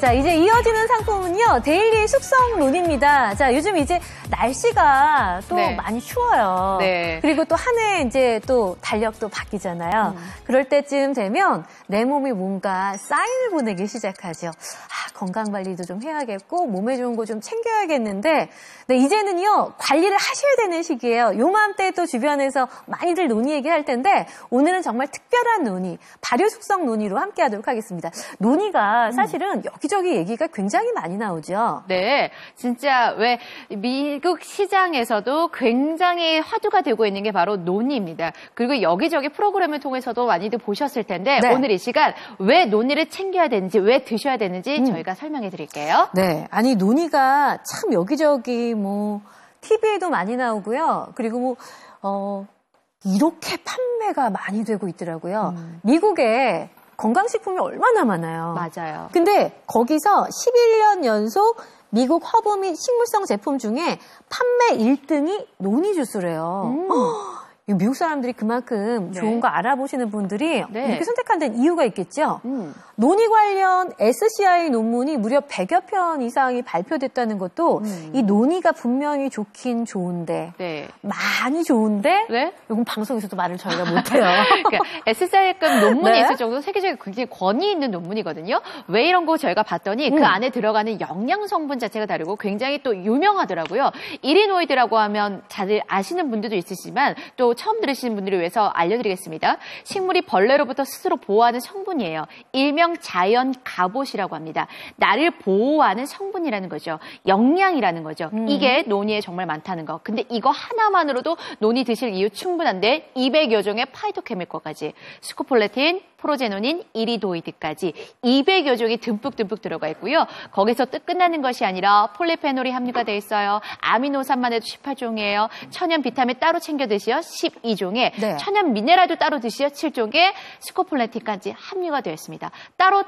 자, 이제 이어지는 상품은요, 데일리 숙성 논입니다. 자, 요즘 이제 날씨가 또 네. 많이 추워요. 네. 그리고 또 한 해 이제 또 달력도 바뀌잖아요. 그럴 때쯤 되면 내 몸이 뭔가 사인을 보내기 시작하죠. 아, 건강 관리도 좀 해야겠고, 몸에 좋은 거 좀 챙겨야겠는데, 네, 이제는요, 관리를 하셔야 되는 시기예요. 요맘때 또 주변에서 많이들 논의 얘기할 텐데, 오늘은 정말 특별한 논의, 발효 숙성 논의로 함께 하도록 하겠습니다. 논의가 사실은 여기저기 얘기가 굉장히 많이 나오죠. 네, 진짜 왜 미국 시장에서도 굉장히 화두가 되고 있는 게 바로 논의입니다. 그리고 여기저기 프로그램을 통해서도 많이들 보셨을 텐데 네. 오늘 이 시간 왜 논의를 챙겨야 되는지, 왜 드셔야 되는지 저희가 설명해 드릴게요. 네, 아니 논의가 참 여기저기 뭐 TV에도 많이 나오고요. 그리고 뭐 이렇게 판매가 많이 되고 있더라고요. 미국에 건강식품이 얼마나 많아요. 맞아요. 근데 거기서 11년 연속 미국 허브 및 식물성 제품 중에 판매 1등이 논의 주스래요. 미국 사람들이 그만큼 네. 좋은 거 알아보시는 분들이 네. 이렇게 선택한 데는 이유가 있겠죠. 논의 관련 SCI 논문이 무려 100여 편 이상이 발표됐다는 것도 이 논의가 분명히 좋긴 좋은데 네. 많이 좋은데 네? 이건 방송에서도 말을 저희가 못해요. 그러니까 SCI급 논문이 네. 있을 정도로 세계적으로 굉장히 권위 있는 논문이거든요. 왜 이런 거 저희가 봤더니 그 안에 들어가는 영양 성분 자체가 다르고 굉장히 또 유명하더라고요. 이리노이드라고 하면 다들 아시는 분들도 있으시지만 또 처음 들으시는 분들을 위해서 알려드리겠습니다. 식물이 벌레로부터 스스로 보호하는 성분이에요. 일명 자연 갑옷이라고 합니다. 나를 보호하는 성분이라는 거죠. 영양이라는 거죠. 이게 논의에 정말 많다는 거. 근데 이거 하나만으로도 논의 드실 이유 충분한데 200여 종의 파이토케미컬까지 스코폴레틴, 프로제노닌, 이리도이드까지 200여 종이 듬뿍 들어가 있고요. 거기서 끝나는 것이 아니라 폴리페놀이 함유가 돼 있어요. 아미노산만 해도 18종이에요. 천연 비타민 따로 챙겨 드시어 12종에 네. 천연 미네랄도 따로 드시어 7종에 스코폴레틴까지 함유가 되어 있습니다. 따로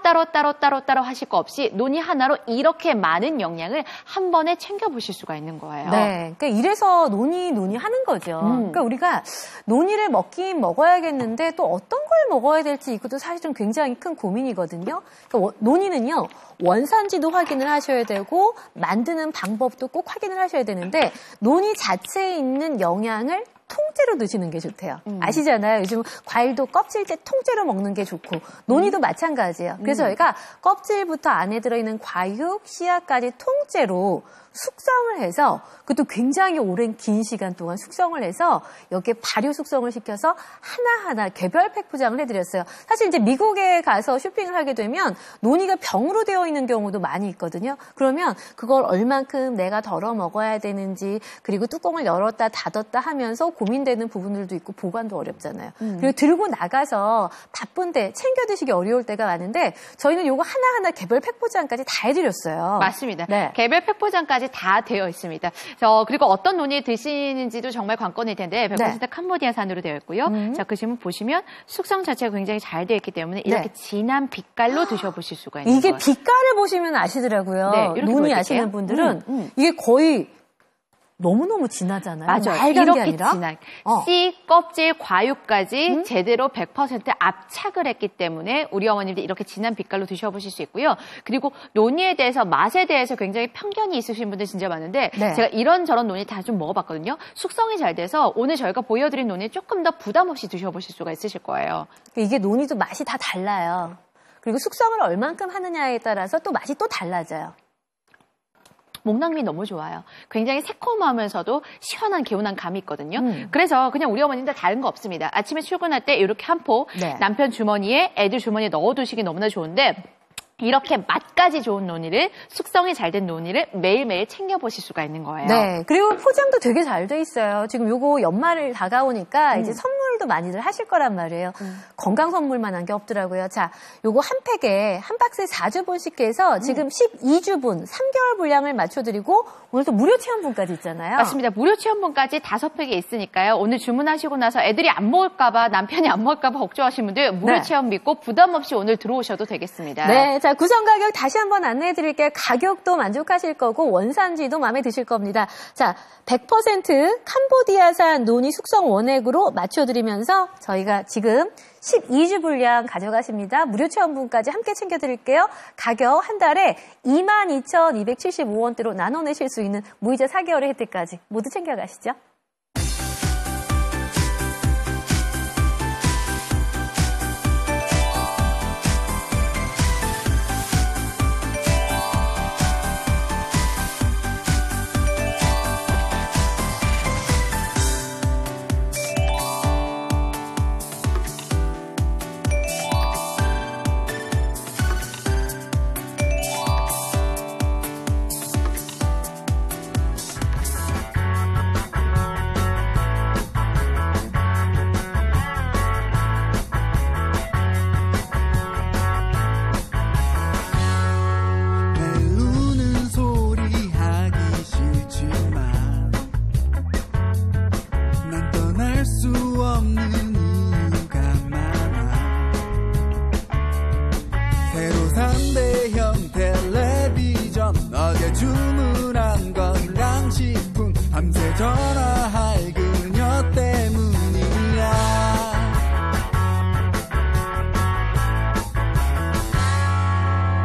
하실 거 없이 논의 하나로 이렇게 많은 영양을 한 번에 챙겨 보실 수가 있는 거예요. 네, 그러니까 이래서 논의하는 거죠. 그러니까 우리가 논의를 먹긴 먹어야겠는데 또 어떤 걸 먹어야 될지 이것도 사실은 굉장히 큰 고민이거든요. 그러니까 논의는요, 원산지도 확인을 하셔야 되고 만드는 방법도 꼭 확인을 하셔야 되는데 논의 자체에 있는 영양을 통째로 드시는 게 좋대요. 아시잖아요. 요즘 과일도 껍질째 통째로 먹는 게 좋고 논의도 마찬가지예요. 그래서 저희가 껍질부터 안에 들어있는 과육, 씨앗까지 통째로 숙성을 해서 그것도 굉장히 오랜 긴 시간 동안 숙성을 해서 여기에 발효 숙성을 시켜서 하나하나 개별 팩 포장을 해드렸어요. 사실 이제 미국에 가서 쇼핑을 하게 되면 논의가 병으로 되어 있는 경우도 많이 있거든요. 그러면 그걸 얼만큼 내가 덜어 먹어야 되는지 그리고 뚜껑을 열었다 닫았다 하면서 고민되는 부분들도 있고 보관도 어렵잖아요. 그리고 들고 나가서 바쁜데 챙겨 드시기 어려울 때가 많은데 저희는 요거 하나하나 개별 팩 포장까지 다 해드렸어요. 맞습니다. 네. 개별 팩 포장까지 다 되어 있습니다. 그리고 어떤 논이 드시는지도 정말 관건일 텐데 100% 캄보디아산으로 되어 있고요. 자, 그 질문 보시면 숙성 자체가 굉장히 잘 되어 있기 때문에 이렇게 진한 빛깔로 드셔보실 수가 있는 이게 거예요. 빛깔을 보시면 아시더라고요. 네, 이렇게 논의 보여드릴게요. 아시는 분들은 이게 거의 너무너무 진하잖아요. 맞아요. 빨간 게 이렇게 아니라. 진한 씨, 껍질, 과육까지 제대로 100% 압착을 했기 때문에 우리 어머님들 이렇게 진한 빛깔로 드셔보실 수 있고요. 그리고 논의에 대해서 맛에 대해서 굉장히 편견이 있으신 분들 진짜 많은데 네. 제가 이런저런 논의 다 좀 먹어봤거든요. 숙성이 잘 돼서 오늘 저희가 보여드린 논의 조금 더 부담 없이 드셔보실 수가 있으실 거예요. 이게 논의도 맛이 다 달라요. 그리고 숙성을 얼만큼 하느냐에 따라서 또 맛이 또 달라져요. 목낭미 너무 좋아요. 굉장히 새콤하면서도 시원한 개운한 감이 있거든요. 그래서 그냥 우리 어머님들 다른 거 없습니다. 아침에 출근할 때 이렇게 한 포 네. 남편 주머니에 애들 주머니에 넣어두시기 너무나 좋은데 이렇게 맛까지 좋은 논의를 숙성이 잘 된 논의를 매일매일 챙겨보실 수가 있는 거예요. 네. 그리고 포장도 되게 잘 돼 있어요. 지금 요거 연말을 다가오니까 이제 선물도 많이들 하실 거란 말이에요. 건강 선물만 한 게 없더라고요. 자, 요거 한 팩에 한 박스에 4주분씩 해서 지금 12주분, 3개월 분량을 맞춰드리고 오늘 또 무료 체험분까지 있잖아요. 맞습니다. 무료 체험분까지 5팩이 있으니까요. 오늘 주문하시고 나서 애들이 안 먹을까봐, 남편이 안 먹을까봐 걱정하시는 분들 무료 네. 체험 믿고 부담 없이 오늘 들어오셔도 되겠습니다. 네, 자 구성 가격 다시 한번 안내해 드릴게요. 가격도 만족하실 거고 원산지도 마음에 드실 겁니다. 자, 100% 캄보디아산 논의 숙성 원액으로 맞춰드립니다. 말씀드리면서 저희가 지금 12주 분량 가져가십니다. 무료 체험분까지 함께 챙겨드릴게요. 가격 한 달에 22,275원대로 나눠내실 수 있는 무이자 4개월의 혜택까지 모두 챙겨가시죠. 주문한 건강식품 밤새 전화할 그녀 때문이야.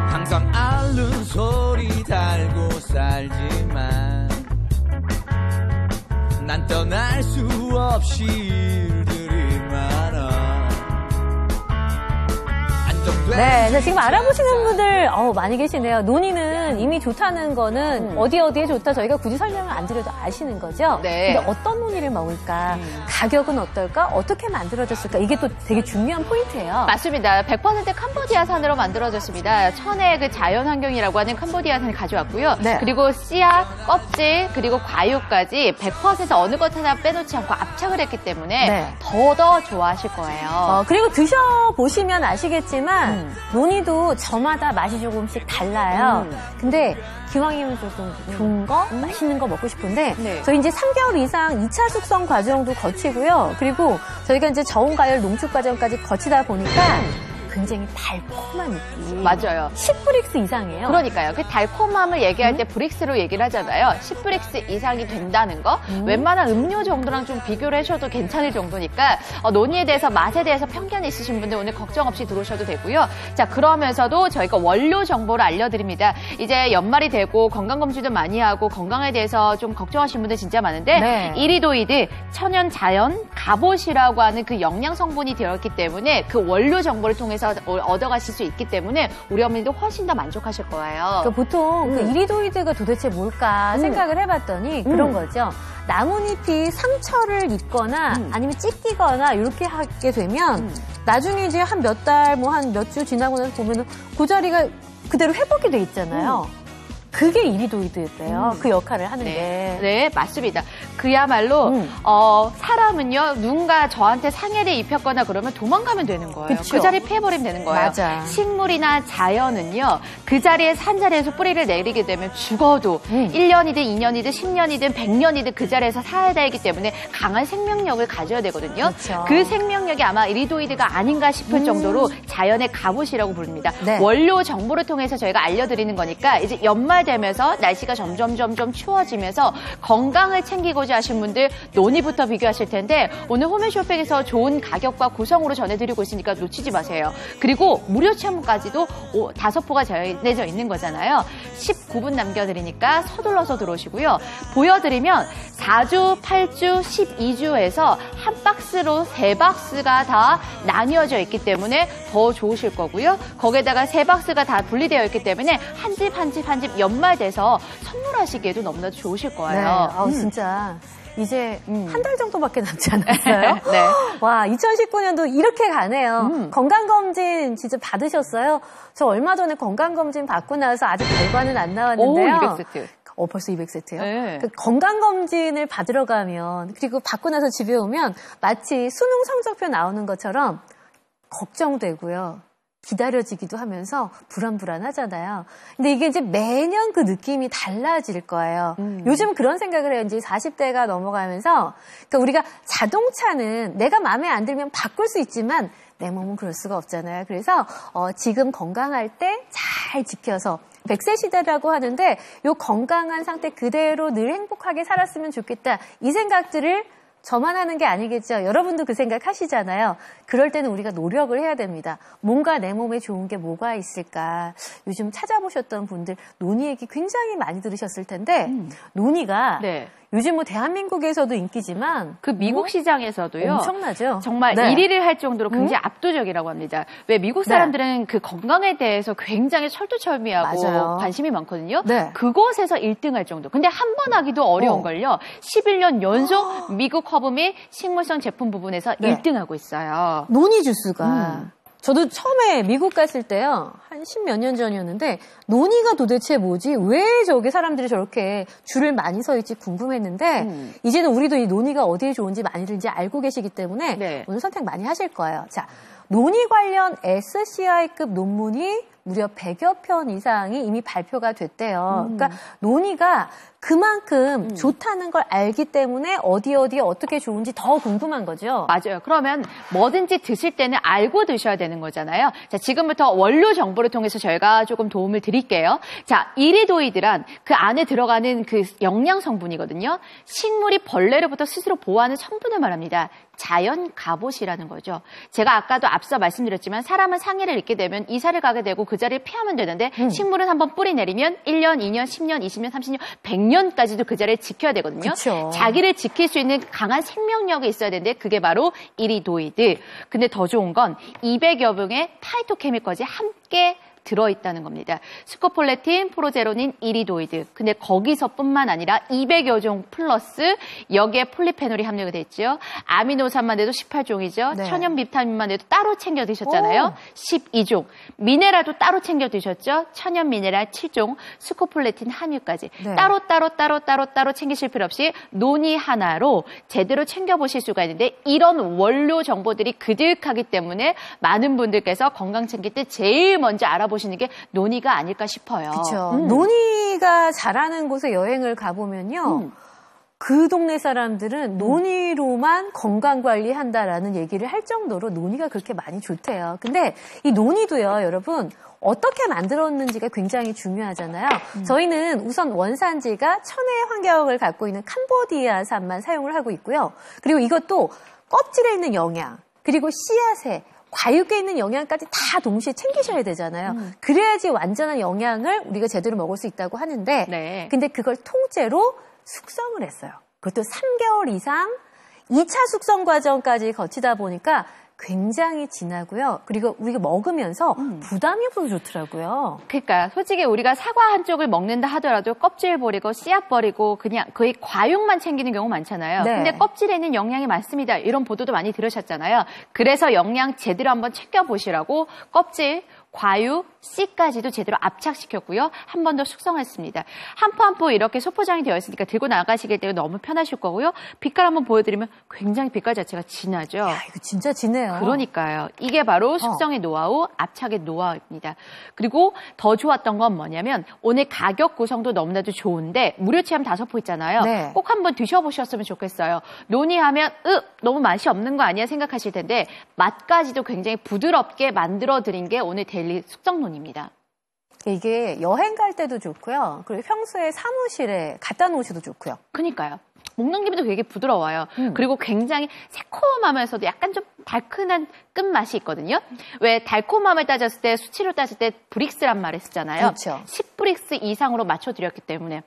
항상 앓는 소리 달고 살지만 난 떠날 수 없이 일들이 많아. 네, 지금 알아보시는 분들 많이 계시네요. 논의는 이미 좋다는 거는 어디에 좋다 저희가 굳이 설명을 안 드려도 아시는 거죠. 네. 근데 어떤 논의를 먹을까? 가격은 어떨까? 어떻게 만들어졌을까? 이게 또 되게 중요한 포인트예요. 맞습니다. 100% 캄보디아산으로 만들어졌습니다. 천혜의 그 자연환경이라고 하는 캄보디아산을 가져왔고요. 네. 그리고 씨앗, 껍질, 그리고 과육까지 100% 어느 것 하나 빼놓지 않고 압착을 했기 때문에 네. 더 좋아하실 거예요. 그리고 드셔보시면 아시겠지만 논이도 저마다 맛이 조금씩 달라요. 근데 기왕이면 조금 좋은 거, 맛있는 거 먹고 싶은데 네. 저희 이제 3개월 이상 2차 숙성 과정도 거치고요. 그리고 저희가 이제 저온 가열 농축 과정까지 거치다 보니까 굉장히 달콤한 느낌. 맞아요. 10브릭스 이상이에요. 그러니까요. 그 달콤함을 얘기할 때 브릭스로 얘기를 하잖아요. 10브릭스 이상이 된다는 거. 웬만한 음료 정도랑 좀 비교를 하셔도 괜찮을 정도니까 논의에 대해서 맛에 대해서 편견이 있으신 분들 오늘 걱정 없이 들어오셔도 되고요. 자, 그러면서도 저희가 원료 정보를 알려드립니다. 이제 연말이 되고 건강검진도 많이 하고 건강에 대해서 좀 걱정하시는 분들 진짜 많은데 네. 이리도이드 천연 자연 갑옷이라고 하는 그 영양 성분이 들어있기 때문에 그 원료 정보를 통해서 얻어가실 수 있기 때문에 우리 어머니도 훨씬 더 만족하실 거예요. 그러니까 보통 그 이리도이드가 도대체 뭘까 생각을 해봤더니 그런 거죠. 나뭇잎이 상처를 입거나 아니면 찢기거나 이렇게 하게 되면 나중에 이제 한 몇 달, 한 몇 주 지나고 나서 보면은 그 자리가 그대로 회복이 돼 있잖아요. 그게 이리도이드예요. 그 역할을 하는 게. 네, 맞습니다. 그야말로 사람은요 누군가 저한테 상해를 입혔거나 그러면 도망가면 되는 거예요. 그쵸? 그 자리에 피해버리면 되는 거예요. 맞아. 식물이나 자연은요 그 자리에 산 자리에서 뿌리를 내리게 되면 죽어도 1년이든 2년이든 10년이든 100년이든 그 자리에서 살아야 되기 때문에 강한 생명력을 가져야 되거든요. 그쵸. 그 생명력이 아마 이리도이드가 아닌가 싶을 정도로 자연의 갑옷이라고 부릅니다. 네. 원료 정보를 통해서 저희가 알려드리는 거니까 이제 연말 되면서 날씨가 점점 추워지면서 건강을 챙기고자 하신 분들 논의부터 비교하실 텐데 오늘 홈앤쇼핑에서 좋은 가격과 구성으로 전해드리고 있으니까 놓치지 마세요. 그리고 무료 체험까지도 5포가 정해져 있는 거잖아요. 19분 남겨드리니까 서둘러서 들어오시고요. 보여드리면 4주, 8주, 12주에서 한 박스로 3박스가 다 나뉘어져 있기 때문에 더 좋으실 거고요. 거기에다가 3박스가 다 분리되어 있기 때문에 한 집 한 집 연말 돼서 선물하시기에도 너무나 좋으실 거예요. 네. 진짜 이제 한 달 정도밖에 남지 않았어요? 네. 와, 2019년도 이렇게 가네요. 건강검진 진짜 받으셨어요? 저 얼마 전에 건강검진 받고 나서 아직 결과는 안 나왔는데요. 200세트. 벌써 200세트요? 네. 그 건강검진을 받으러 가면 그리고 받고 나서 집에 오면 마치 수능 성적표 나오는 것처럼 걱정되고요. 기다려지기도 하면서 불안하잖아요. 근데 이게 이제 매년 그 느낌이 달라질 거예요. 요즘 그런 생각을 해요. 이제 40대가 넘어가면서 그러니까 우리가 자동차는 내가 마음에 안 들면 바꿀 수 있지만 내 몸은 그럴 수가 없잖아요. 그래서 지금 건강할 때 잘 지켜서 100세 시대라고 하는데 이 건강한 상태 그대로 늘 행복하게 살았으면 좋겠다. 이 생각들을 저만 하는 게 아니겠죠. 여러분도 그 생각 하시잖아요. 그럴 때는 우리가 노력을 해야 됩니다. 뭔가 내 몸에 좋은 게 뭐가 있을까. 요즘 찾아보셨던 분들 논이 얘기 굉장히 많이 들으셨을 텐데 논이가 네. 요즘 뭐 대한민국에서도 인기지만 그 미국 시장에서도요. 엄청나죠. 정말 네. 1위를 할 정도로 굉장히 압도적이라고 합니다. 왜 미국 사람들은 그 건강에 대해서 굉장히 철두철미하고 맞아요. 관심이 많거든요. 네. 그것에서 1등 할 정도. 근데 한 번 하기도 어려운걸요. 11년 연속 미국 허브 및 식물성 제품 부분에서 네. 1등하고 있어요. 논이 주스가 저도 처음에 미국 갔을 때요. 한 10몇 년 전이었는데 논이가 도대체 뭐지? 왜 저게 사람들이 저렇게 줄을 많이 서 있지 궁금했는데 이제는 우리도 이 논이가 어디에 좋은지 많이들 이제 알고 계시기 때문에 네. 오늘 선택 많이 하실 거예요. 자, 논이 관련 SCI급 논문이 무려 100여 편 이상이 이미 발표가 됐대요. 그러니까 논이가 그만큼 좋다는 걸 알기 때문에 어디에 어떻게 좋은지 더 궁금한 거죠. 맞아요. 그러면 뭐든지 드실 때는 알고 드셔야 되는 거잖아요. 자, 지금부터 원료 정보를 통해서 저희가 조금 도움을 드릴게요. 자, 이리도이드란 그 안에 들어가는 그 영양 성분이거든요. 식물이 벌레로부터 스스로 보호하는 성분을 말합니다. 자연 갑옷이라는 거죠. 제가 아까도 앞서 말씀드렸지만 사람은 상해를 입게 되면 이사를 가게 되고 그 자리를 피하면 되는데 식물은 한번 뿌리 내리면 1년, 2년, 10년, 20년, 30년, 100년까지도 그 자리를 지켜야 되거든요. 그쵸. 자기를 지킬 수 있는 강한 생명력이 있어야 되는데 그게 바로 이리도이드. 근데 더 좋은 건 200여 병의 파이토케미컬이 함께 들어있다는 겁니다. 스코폴레틴, 프로제로닌, 이리도이드. 근데 거기서뿐만 아니라 200여 종 플러스 여기에 폴리페놀이 함유가 돼 있죠. 아미노산만 해도 18종이죠. 네. 천연 비타민만 해도 따로 챙겨 드셨잖아요. 12종. 미네랄도 따로 챙겨 드셨죠. 천연 미네랄 7종. 스코폴레틴 함유까지. 네. 따로 챙기실 필요 없이 논이 하나로 제대로 챙겨보실 수가 있는데 이런 원료 정보들이 그득하기 때문에 많은 분들께서 건강 챙길 때 제일 먼저 알아보시는 게 논이가 아닐까 싶어요. 그렇죠. 논이가 자라는 곳에 여행을 가보면요. 그 동네 사람들은 논이로만 건강관리한다라는 얘기를 할 정도로 논이가 그렇게 많이 좋대요. 근데 이 논이도요, 여러분, 어떻게 만들었는지가 굉장히 중요하잖아요. 저희는 우선 원산지가 천혜의 환경을 갖고 있는 캄보디아산만 사용을 하고 있고요. 그리고 이것도 껍질에 있는 영양, 그리고 씨앗에 과육에 있는 영양까지 다 동시에 챙기셔야 되잖아요. 그래야지 완전한 영양을 우리가 제대로 먹을 수 있다고 하는데 네. 근데 그걸 통째로 숙성을 했어요. 그것도 3개월 이상 2차 숙성 과정까지 거치다 보니까 굉장히 진하고요. 그리고 우리가 먹으면서 부담이 없어서 좋더라고요. 그러니까 솔직히 우리가 사과 한쪽을 먹는다 하더라도 껍질 버리고 씨앗 버리고 그냥 거의 과육만 챙기는 경우 많잖아요. 네. 근데 껍질에 있는 영양이 많습니다. 이런 보도도 많이 들으셨잖아요. 그래서 영양 제대로 한번 챙겨보시라고 껍질, 과육, 씨까지도 제대로 압착시켰고요. 한 번 더 숙성했습니다. 한 포 한 포 이렇게 소포장이 되어 있으니까 들고 나가시길 때 너무 편하실 거고요. 빛깔 한번 보여드리면 굉장히 빛깔 자체가 진하죠. 야, 이거 진짜 진해요. 그러니까요. 이게 바로 숙성의 노하우, 압착의 노하우입니다. 그리고 더 좋았던 건 뭐냐면 오늘 가격 구성도 너무나도 좋은데 무료 체험 5포 있잖아요. 네. 꼭 한번 드셔보셨으면 좋겠어요. 논이하면 너무 맛이 없는 거 아니야 생각하실 텐데 맛까지도 굉장히 부드럽게 만들어드린 게 오늘 데일리 숙성논입니다. 이게 여행 갈 때도 좋고요. 그리고 평소에 사무실에 갖다 놓으셔도 좋고요. 그러니까요. 먹는 기분도 되게 부드러워요. 그리고 굉장히 새콤하면서도 약간 좀 달큰한 끝맛이 있거든요. 왜 달콤함을 따졌을 때 수치로 따질 때 브릭스란 말을 쓰잖아요. 그렇죠. 10브릭스 이상으로 맞춰드렸기 때문에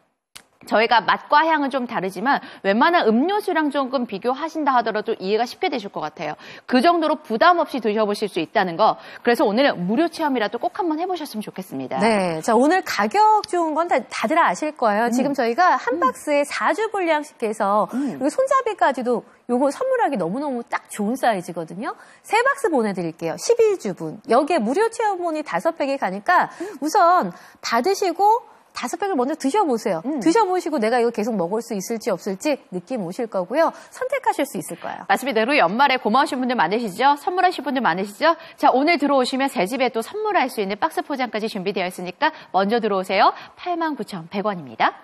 저희가 맛과 향은 좀 다르지만 웬만한 음료수랑 조금 비교하신다 하더라도 이해가 쉽게 되실 것 같아요. 그 정도로 부담 없이 드셔보실 수 있다는 거. 그래서 오늘은 무료 체험이라도 꼭 한번 해보셨으면 좋겠습니다. 네. 자, 오늘 가격 좋은 건 다들 아실 거예요. 지금 저희가 한 박스에 4주 분량씩 해서 그리고 손잡이까지도 요거 선물하기 너무너무 딱 좋은 사이즈거든요. 3박스 보내드릴게요. 11주분. 여기에 무료 체험본이 5팩이 가니까 우선 받으시고 5팩을 먼저 드셔보세요. 드셔보시고 내가 이거 계속 먹을 수 있을지 없을지 느낌 오실 거고요. 선택하실 수 있을 거예요. 맞습니다. 그리고 연말에 고마우신 분들 많으시죠? 선물하실 분들 많으시죠? 자, 오늘 들어오시면 새 집에 또 선물할 수 있는 박스 포장까지 준비되어 있으니까 먼저 들어오세요. 89,100원입니다.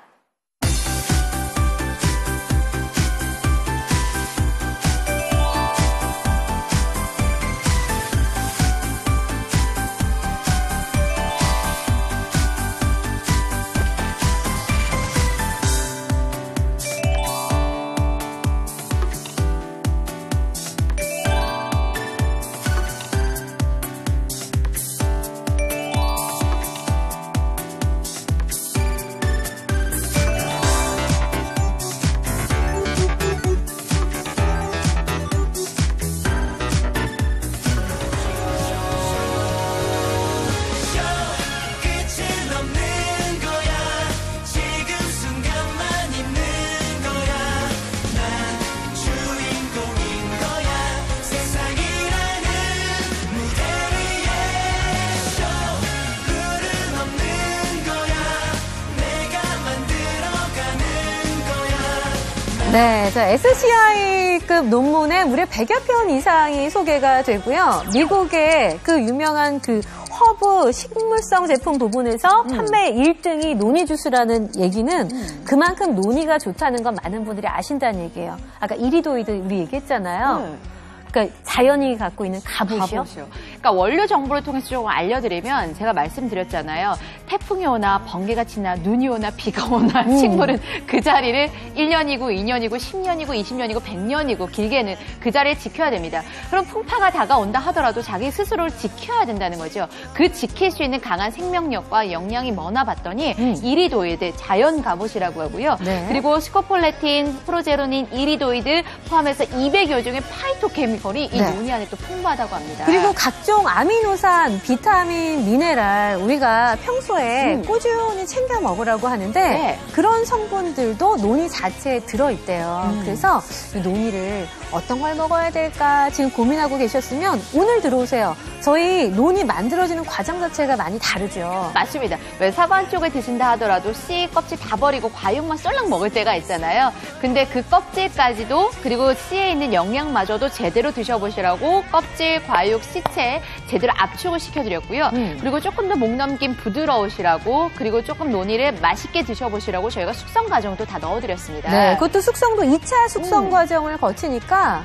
네, 자, SCI급 논문에 무려 100여 편 이상이 소개가 되고요. 미국의 그 유명한 그 허브 식물성 제품 부분에서 판매 1등이 노니 주스라는 얘기는 그만큼 노니가 좋다는 건 많은 분들이 아신다는 얘기예요. 아까 이리도이드 우리 얘기했잖아요. 그러니까 자연이 갖고 있는 갑옷이요. 그러니까 원료 정보를 통해서 조금 알려드리면 제가 말씀드렸잖아요. 태풍이 오나 번개가 치나 눈이 오나 비가 오나 식물은 그 자리를 1년이고 2년이고 10년이고 20년이고 100년이고 길게는 그 자리를 지켜야 됩니다. 그럼 풍파가 다가온다 하더라도 자기 스스로를 지켜야 된다는 거죠. 그 지킬 수 있는 강한 생명력과 역량이 뭐나 봤더니 이리도이드 자연 갑옷이라고 하고요. 네. 그리고 스코폴레틴, 프로제로닌, 이리도이드 포함해서 200여 종의 파이토케미컬이 이 네. 노니 안에 또 풍부하다고 합니다. 그리고 각종 아미노산, 비타민, 미네랄 우리가 평소에 꾸준히 챙겨 먹으라고 하는데 네. 그런 성분들도 노니 자체에 들어있대요. 그래서 이 노니를 어떤 걸 먹어야 될까 지금 고민하고 계셨으면 오늘 들어오세요. 저희 노니 만들어지는 과정 자체가 많이 다르죠. 맞습니다. 왜 사과 쪽을 드신다 하더라도 씨 껍질 다 버리고 과육만 썰랑 먹을 때가 있잖아요. 근데 그 껍질까지도 그리고 씨에 있는 영양마저도 제대로 드셔보시라고 껍질, 과육, 씨체 제대로 압축을 시켜드렸고요. 그리고 조금 더 목 넘김 부드러우시라고 그리고 조금 노니를 맛있게 드셔보시라고 저희가 숙성 과정도 다 넣어드렸습니다. 네, 그것도 숙성도 2차 숙성 과정을 거치니까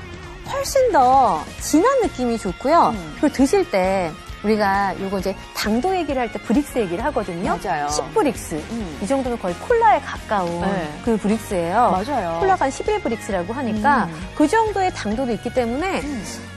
훨씬 더 진한 느낌이 좋고요. 그리고 드실 때 우리가 요거 이제 당도 얘기를 할 때 브릭스 얘기를 하거든요. 맞아요. 10브릭스. 이 정도면 거의 콜라에 가까운 네. 그 브릭스예요. 맞아요. 콜라가 한 11브릭스라고 하니까 그 정도의 당도도 있기 때문에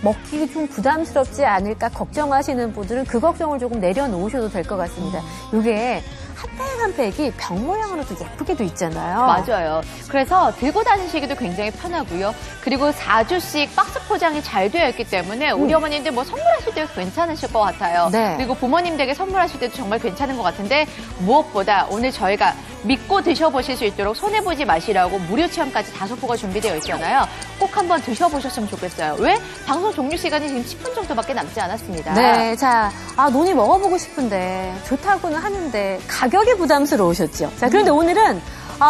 먹기 좀 부담스럽지 않을까 걱정하시는 분들은 그 걱정을 조금 내려놓으셔도 될 것 같습니다. 요게 한 팩 한 팩이 병 모양으로도 예쁘게도 있잖아요. 맞아요. 그래서 들고 다니시기도 굉장히 편하고요. 그리고 4주씩 박스 포장이 잘 되어 있기 때문에 우리 어머님들 뭐 선물하실 때도 괜찮으실 것 같아요. 네. 그리고 부모님들에게 선물하실 때도 정말 괜찮은 것 같은데 무엇보다 오늘 저희가 믿고 드셔보실 수 있도록 손해보지 마시라고 무료 체험까지 5포가 준비되어 있잖아요. 꼭 한번 드셔보셨으면 좋겠어요. 왜? 방송 종료 시간이 지금 10분 정도밖에 남지 않았습니다. 네, 자, 노니 먹어보고 싶은데 좋다고는 하는데 가격이 부담스러우셨죠. 자, 그런데 오늘은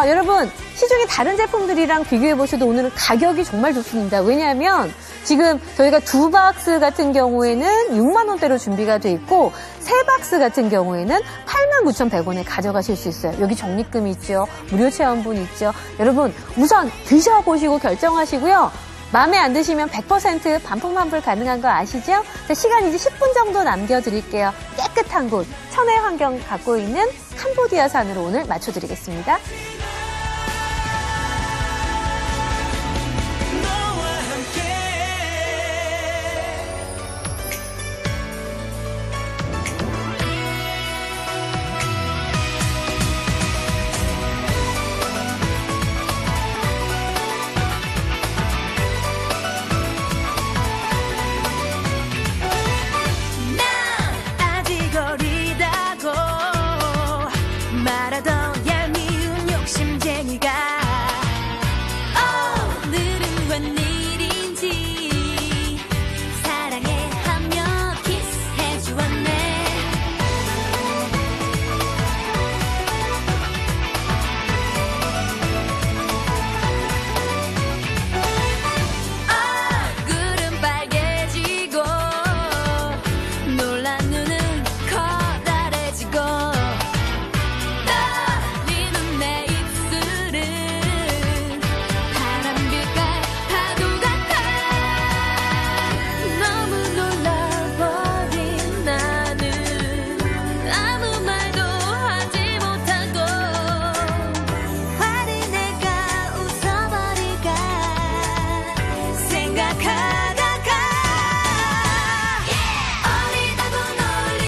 여러분 시중의 다른 제품들이랑 비교해보셔도 오늘은 가격이 정말 좋습니다. 왜냐하면 지금 저희가 2박스 같은 경우에는 6만 원대로 준비가 돼 있고 3박스 같은 경우에는 89,100원에 가져가실 수 있어요. 여기 적립금이 있죠. 무료 체험분 있죠. 여러분 우선 드셔보시고 결정하시고요. 마음에 안 드시면 100% 반품 환불 가능한 거 아시죠? 자, 시간 이제 10분 정도 남겨드릴게요. 깨끗한 곳, 천혜 환경 갖고 있는 캄보디아 산으로 오늘 맞춰드리겠습니다. 말하던 얄미운 욕심쟁이가